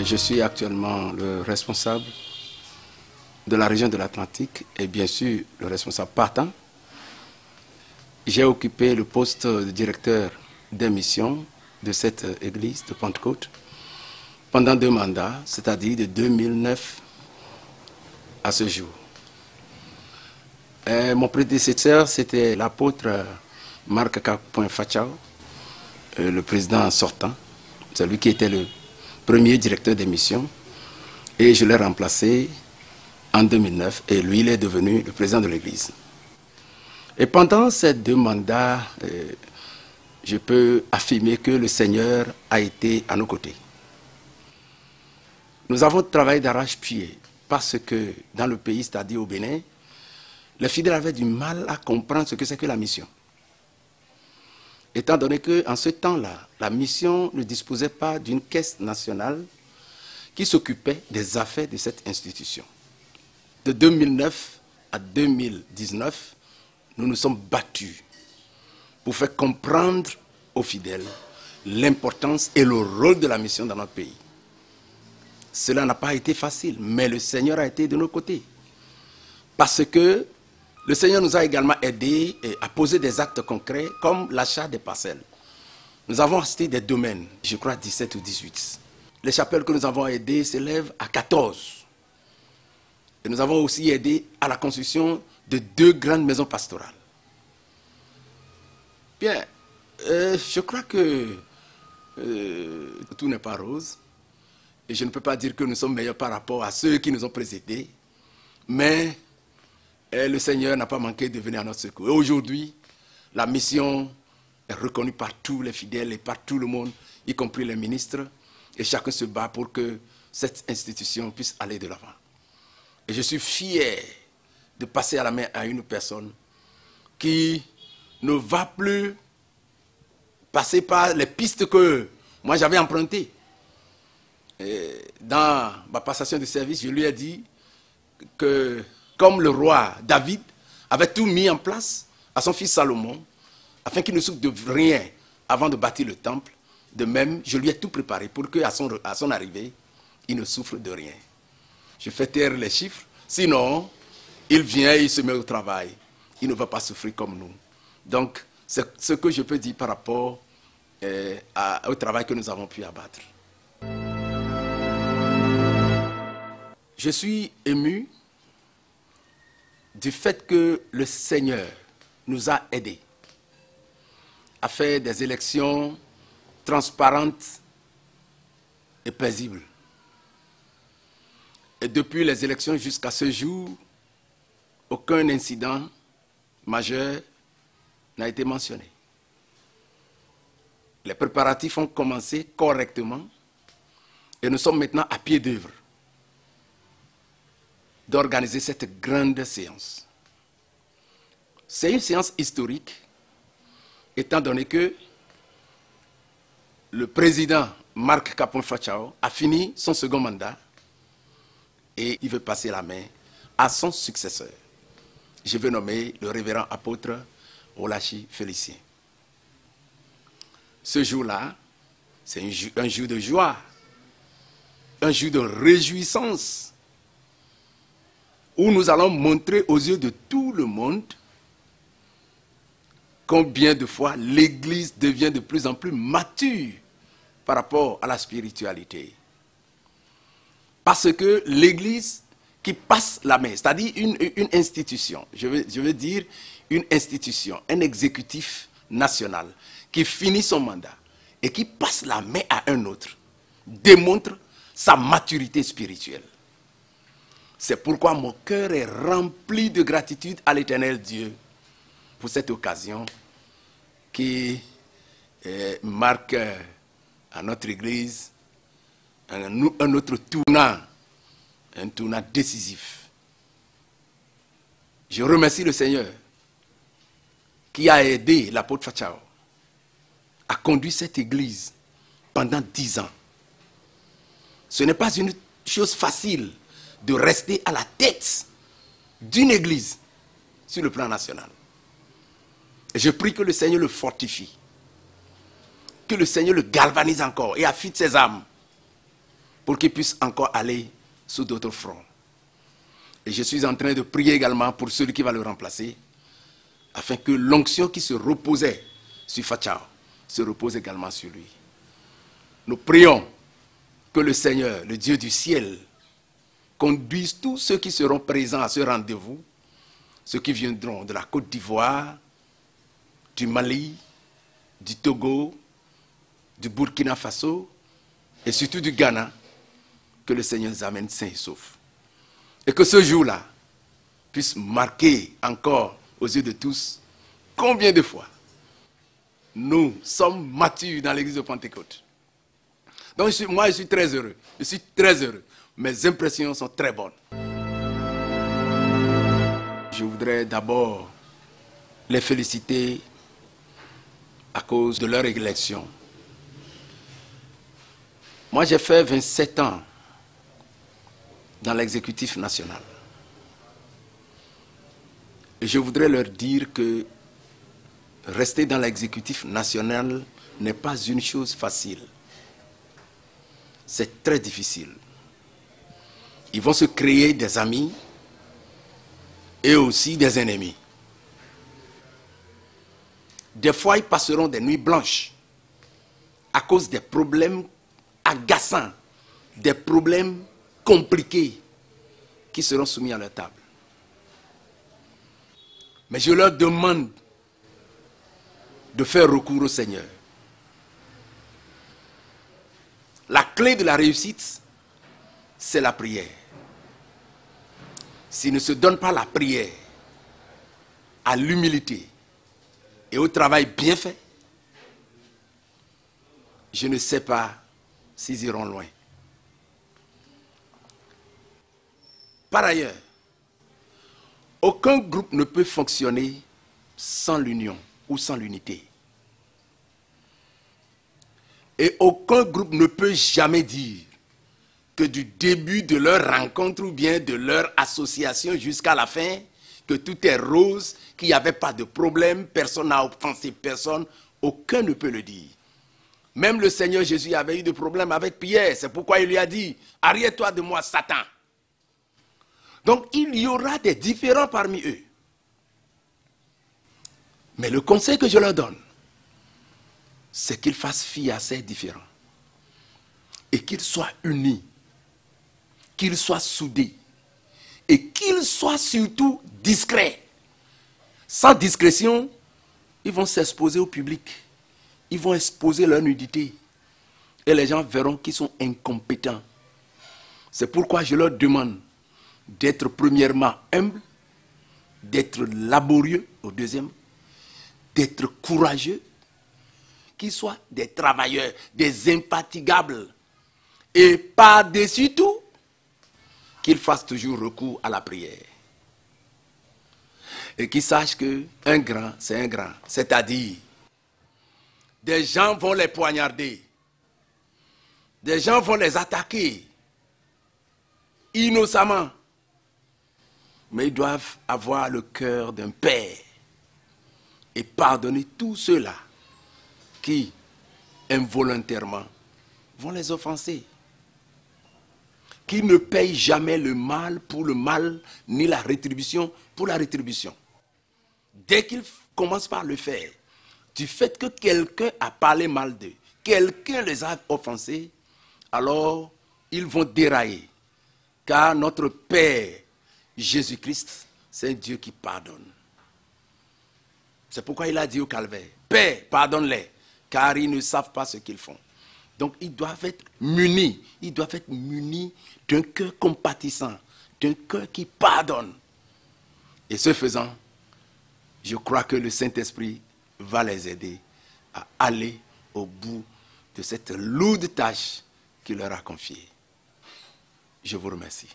Je suis actuellement le responsable de la région de l'Atlantique et bien sûr le responsable partant. J'ai occupé le poste de directeur des missions de cette église de Pentecôte pendant 2 mandats, c'est-à-dire de 2009 à ce jour. Mon prédécesseur, c'était l'apôtre Marc Kapoin Fachao, le président sortant, celui qui était le premier directeur des missions, et je l'ai remplacé en 2009, et lui, il est devenu le président de l'église. Et pendant ces 2 mandats, je peux affirmer que le Seigneur a été à nos côtés. Nous avons travaillé d'arrache-pied parce que dans le pays, c'est-à-dire au Bénin, les fidèles avaient du mal à comprendre ce que c'est que la mission. Étant donné qu'en ce temps-là, la mission ne disposait pas d'une caisse nationale qui s'occupait des affaires de cette institution. De 2009 à 2019, nous nous sommes battus pour faire comprendre aux fidèles l'importance et le rôle de la mission dans notre pays. Cela n'a pas été facile, mais le Seigneur a été de nos côtés. Parce que le Seigneur nous a également aidés à poser des actes concrets comme l'achat des parcelles. Nous avons acheté des domaines, je crois 17 ou 18. Les chapelles que nous avons aidées s'élèvent à 14. Et nous avons aussi aidé à la construction de 2 grandes maisons pastorales. Bien, je crois que tout n'est pas rose. Et je ne peux pas dire que nous sommes meilleurs par rapport à ceux qui nous ont précédés. Mais le Seigneur n'a pas manqué de venir à notre secours. Et aujourd'hui, la mission est reconnue par tous les fidèles et par tout le monde, y compris les ministres. Et chacun se bat pour que cette institution puisse aller de l'avant. Et je suis fier de passer à la main à une personne qui ne va plus passer par les pistes que moi j'avais empruntées. Et dans ma passation de service, je lui ai dit que comme le roi David avait tout mis en place à son fils Salomon, afin qu'il ne souffre de rien avant de bâtir le temple, de même, je lui ai tout préparé pour qu'à son arrivée, il ne souffre de rien. Je fais taire les chiffres, sinon, il vient et il se met au travail. Il ne va pas souffrir comme nous. Donc, c'est ce que je peux dire par rapport au travail que nous avons pu abattre. Je suis ému du fait que le Seigneur nous a aidés à faire des élections transparentes et paisibles. Et depuis les élections jusqu'à ce jour, aucun incident majeur n'a été mentionné. Les préparatifs ont commencé correctement et nous sommes maintenant à pied d'œuvre d'organiser cette grande séance. C'est une séance historique, étant donné que le président Marc Kapoin Fachao a fini son second mandat et il veut passer la main à son successeur. Je veux nommer le révérend apôtre Olachi Félicien. Ce jour-là, c'est un jour de joie, un jour de réjouissance, où nous allons montrer aux yeux de tout le monde combien de fois l'Église devient de plus en plus mature par rapport à la spiritualité. Parce que l'Église qui passe la main, c'est-à-dire une institution, je veux dire une institution, un exécutif national qui finit son mandat et qui passe la main à un autre, démontre sa maturité spirituelle. C'est pourquoi mon cœur est rempli de gratitude à l'Éternel Dieu pour cette occasion qui marque à notre Église un autre tournant, un tournant décisif. Je remercie le Seigneur qui a aidé l'apôtre Fachao à conduire cette Église pendant 10 ans. Ce n'est pas une chose facile de rester à la tête d'une église sur le plan national. Et je prie que le Seigneur le fortifie, que le Seigneur le galvanise encore et affûte ses âmes pour qu'il puisse encore aller sur d'autres fronts. Et je suis en train de prier également pour celui qui va le remplacer, afin que l'onction qui se reposait sur Fachao se repose également sur lui. Nous prions que le Seigneur, le Dieu du ciel, conduise tous ceux qui seront présents à ce rendez-vous, ceux qui viendront de la Côte d'Ivoire, du Mali, du Togo, du Burkina Faso et surtout du Ghana, que le Seigneur nous amène sains et saufs. Et que ce jour-là puisse marquer encore aux yeux de tous combien de fois nous sommes matures dans l'église de Pentecôte. Donc moi je suis très heureux, je suis très heureux. Mes impressions sont très bonnes. Je voudrais d'abord les féliciter à cause de leur élection. Moi j'ai fait 27 ans dans l'exécutif national. Et je voudrais leur dire que rester dans l'exécutif national n'est pas une chose facile. C'est très difficile. Ils vont se créer des amis et aussi des ennemis. Des fois, ils passeront des nuits blanches à cause des problèmes agaçants, des problèmes compliqués qui seront soumis à leur table. Mais je leur demande de faire recours au Seigneur. La clé de la réussite, c'est la prière. S'ils ne se donnent pas la prière, à l'humilité et au travail bien fait, je ne sais pas s'ils iront loin. Par ailleurs, aucun groupe ne peut fonctionner sans l'union ou sans l'unité. Et aucun groupe ne peut jamais dire que du début de leur rencontre ou bien de leur association jusqu'à la fin, que tout est rose, qu'il n'y avait pas de problème, personne n'a offensé personne, aucun ne peut le dire. Même le Seigneur Jésus avait eu des problèmes avec Pierre, c'est pourquoi il lui a dit, « Arrête-toi de moi, Satan !» Donc il y aura des différends parmi eux. Mais le conseil que je leur donne, c'est qu'ils fassent fi à ces différends. Et qu'ils soient unis, qu'ils soient soudés, et qu'ils soient surtout discrets. Sans discrétion, ils vont s'exposer au public. Ils vont exposer leur nudité. Et les gens verront qu'ils sont incompétents. C'est pourquoi je leur demande d'être premièrement humble, d'être laborieux au deuxième, d'être courageux, qu'ils soient des travailleurs, des infatigables, et par-dessus tout, qu'ils fassent toujours recours à la prière. Et qu'ils sachent qu'un grand, c'est un grand, c'est-à-dire, des gens vont les poignarder, des gens vont les attaquer, innocemment. Mais ils doivent avoir le cœur d'un père et pardonner tous ceux-là qui, involontairement, vont les offenser. Qu'ils ne payent jamais le mal pour le mal, ni la rétribution pour la rétribution. Dès qu'ils commencent par le faire, du fait que quelqu'un a parlé mal d'eux, quelqu'un les a offensés, alors ils vont dérailler. Car notre Père, Jésus-Christ, c'est un Dieu qui pardonne. C'est pourquoi il a dit au calvaire, Père, pardonne-les, car ils ne savent pas ce qu'ils font. Donc ils doivent être munis d'un cœur compatissant, d'un cœur qui pardonne. Et ce faisant, je crois que le Saint-Esprit va les aider à aller au bout de cette lourde tâche qu'il leur a confiée. Je vous remercie.